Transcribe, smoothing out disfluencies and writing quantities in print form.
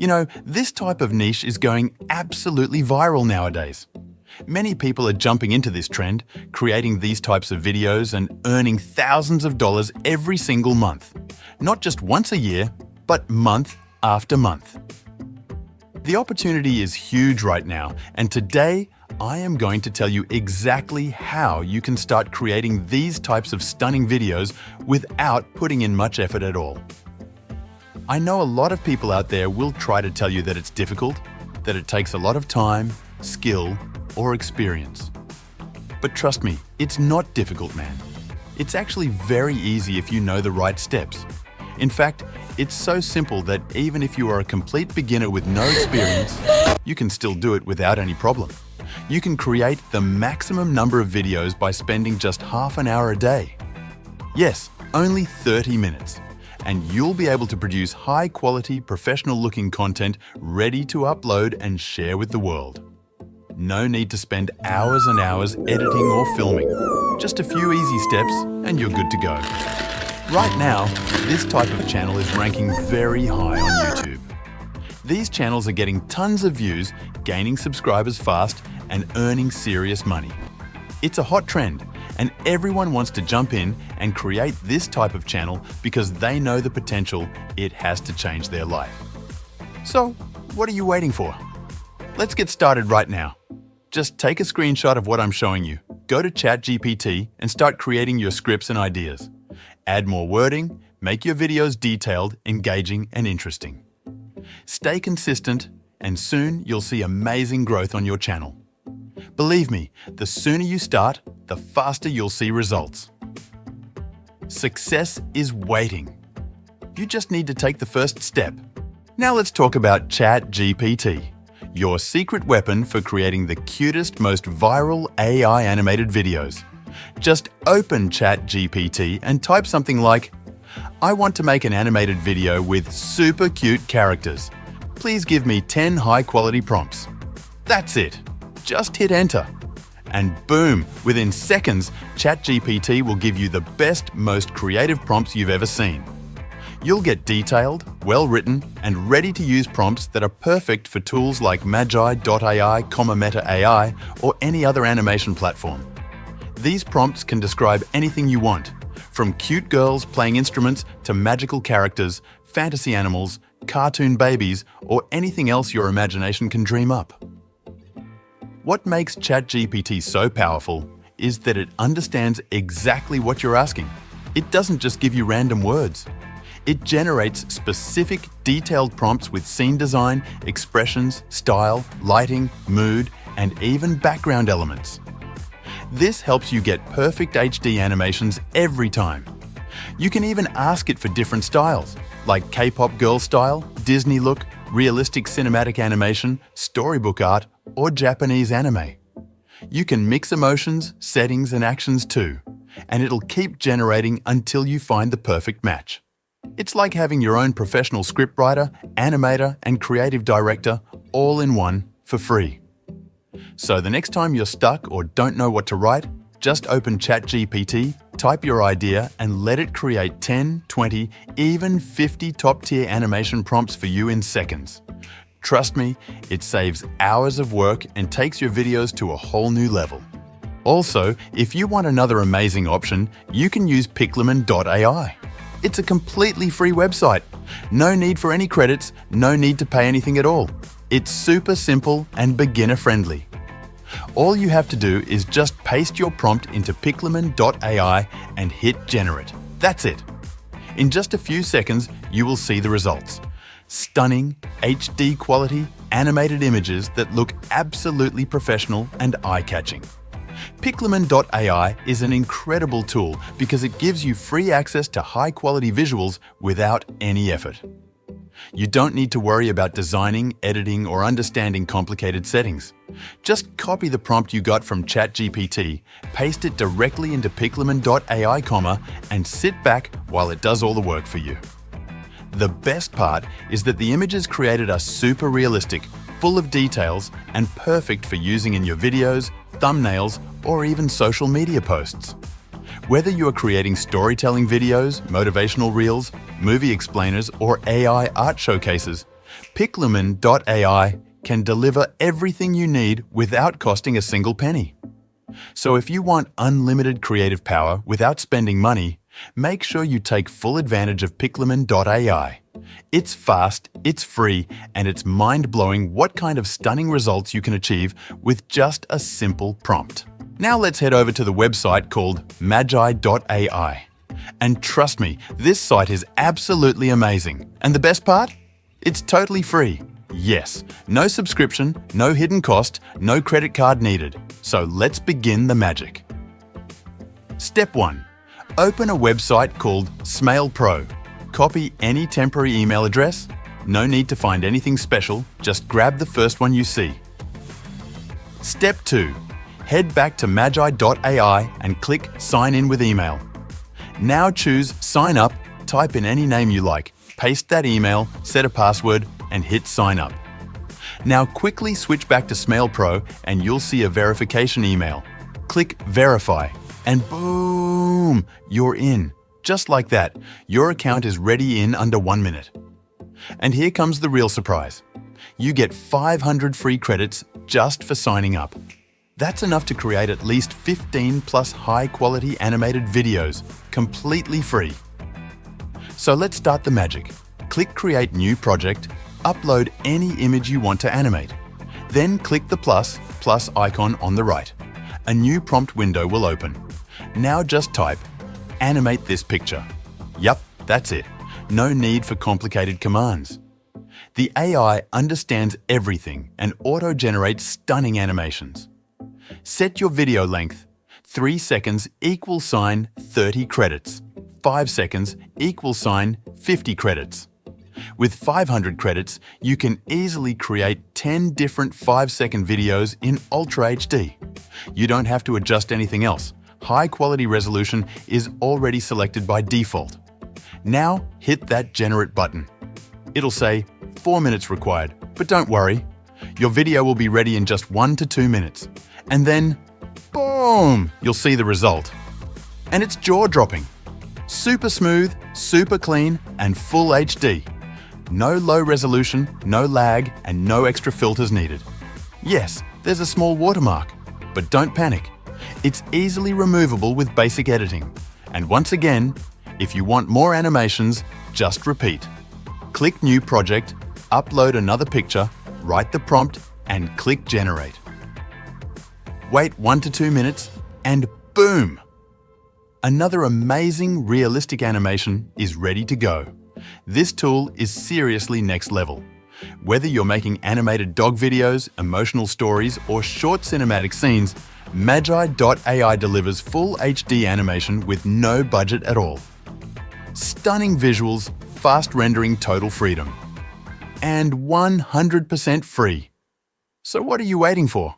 You know, this type of niche is going absolutely viral nowadays. Many people are jumping into this trend, creating these types of videos and earning thousands of dollars every single month. Not just once a year, but month after month. The opportunity is huge right now, and today I am going to tell you exactly how you can start creating these types of stunning videos without putting in much effort at all. I know a lot of people out there will try to tell you that it's difficult, that it takes a lot of time, skill, or experience. But trust me, it's not difficult, man. It's actually very easy if you know the right steps. In fact, it's so simple that even if you are a complete beginner with no experience, you can still do it without any problem. You can create the maximum number of videos by spending just half an hour a day. Yes, only 30 minutes. And you'll be able to produce high-quality, professional-looking content ready to upload and share with the world. No need to spend hours and hours editing or filming. Just a few easy steps and you're good to go. Right now, this type of channel is ranking very high on YouTube. These channels are getting tons of views, gaining subscribers fast, and earning serious money. It's a hot trend, and everyone wants to jump in and create this type of channel because they know the potential it has to change their life. So, what are you waiting for? Let's get started right now. Just take a screenshot of what I'm showing you, go to ChatGPT and start creating your scripts and ideas. Add more wording, make your videos detailed, engaging, and interesting. Stay consistent, and soon you'll see amazing growth on your channel. Believe me, the sooner you start, the faster you'll see results. Success is waiting. You just need to take the first step. Now let's talk about ChatGPT. Your secret weapon for creating the cutest, most viral AI animated videos. Just open ChatGPT and type something like, "I want to make an animated video with super cute characters. Please give me 10 high-quality prompts." That's it. Just hit enter. And boom, within seconds, ChatGPT will give you the best, most creative prompts you've ever seen. You'll get detailed, well-written, and ready-to-use prompts that are perfect for tools like Magiai.ai, Meta AI, or any other animation platform. These prompts can describe anything you want, from cute girls playing instruments to magical characters, fantasy animals, cartoon babies, or anything else your imagination can dream up. What makes ChatGPT so powerful is that it understands exactly what you're asking. It doesn't just give you random words. It generates specific, detailed prompts with scene design, expressions, style, lighting, mood, and even background elements. This helps you get perfect HD animations every time. You can even ask it for different styles, like K-pop girl style, Disney look, realistic cinematic animation, storybook art, or Japanese anime. You can mix emotions, settings, and actions too, and it'll keep generating until you find the perfect match. It's like having your own professional scriptwriter, animator, and creative director all in one for free. So the next time you're stuck or don't know what to write, just open ChatGPT, type your idea, and let it create 10, 20, even 50 top-tier animation prompts for you in seconds. Trust me, it saves hours of work and takes your videos to a whole new level. Also, if you want another amazing option, you can use Pikmenai. It's a completely free website. No need for any credits, no need to pay anything at all. It's super simple and beginner-friendly. All you have to do is just paste your prompt into Pikmenai and hit generate. That's it. In just a few seconds, you will see the results. Stunning, HD quality, animated images that look absolutely professional and eye-catching. Pikmenai is an incredible tool because it gives you free access to high-quality visuals without any effort. You don't need to worry about designing, editing, or understanding complicated settings. Just copy the prompt you got from ChatGPT, paste it directly into Pikmenai, and sit back while it does all the work for you. The best part is that the images created are super realistic, full of details, and perfect for using in your videos, thumbnails, or even social media posts. Whether you are creating storytelling videos, motivational reels, movie explainers, or AI art showcases, Pikmenai can deliver everything you need without costing a single penny. So if you want unlimited creative power without spending money, make sure you take full advantage of Pikmenai. It's fast, it's free, and it's mind-blowing what kind of stunning results you can achieve with just a simple prompt. Now let's head over to the website called Magiai. And trust me, this site is absolutely amazing. And the best part? It's totally free. Yes, no subscription, no hidden cost, no credit card needed. So let's begin the magic. Step 1. Open a website called Smail Pro. Copy any temporary email address. No need to find anything special, just grab the first one you see. Step 2. Head back to Magiai and click Sign in with email. Now choose Sign Up, type in any name you like, paste that email, set a password, and hit Sign Up. Now quickly switch back to Smail Pro and you'll see a verification email. Click Verify and boom, you're in. Just like that, your account is ready in under 1 minute. And here comes the real surprise. You get 500 free credits just for signing up. That's enough to create at least 15 plus high-quality animated videos, completely free. So let's start the magic. Click Create New Project, upload any image you want to animate. Then click the plus icon on the right. A new prompt window will open. Now just type, animate this picture. Yup, that's it. No need for complicated commands. The AI understands everything and auto-generates stunning animations. Set your video length. 3 seconds =, 30 credits. 5 seconds = 50 credits. With 500 credits, you can easily create 10 different 5-second videos in Ultra HD. You don't have to adjust anything else. High-quality resolution is already selected by default. Now, hit that Generate button. It'll say 4 minutes required, but don't worry. Your video will be ready in just 1 to 2 minutes. And then, boom, you'll see the result. And it's jaw-dropping. Super smooth, super clean, and full HD. No low resolution, no lag, and no extra filters needed. Yes, there's a small watermark, but don't panic. It's easily removable with basic editing. And once again, if you want more animations, just repeat. Click New Project, upload another picture, write the prompt, and click Generate. Wait 1 to 2 minutes, and boom! Another amazing, realistic animation is ready to go. This tool is seriously next level. Whether you're making animated dog videos, emotional stories, or short cinematic scenes, Magiai delivers full HD animation with no budget at all. Stunning visuals, fast rendering, total freedom. And 100% free. So what are you waiting for?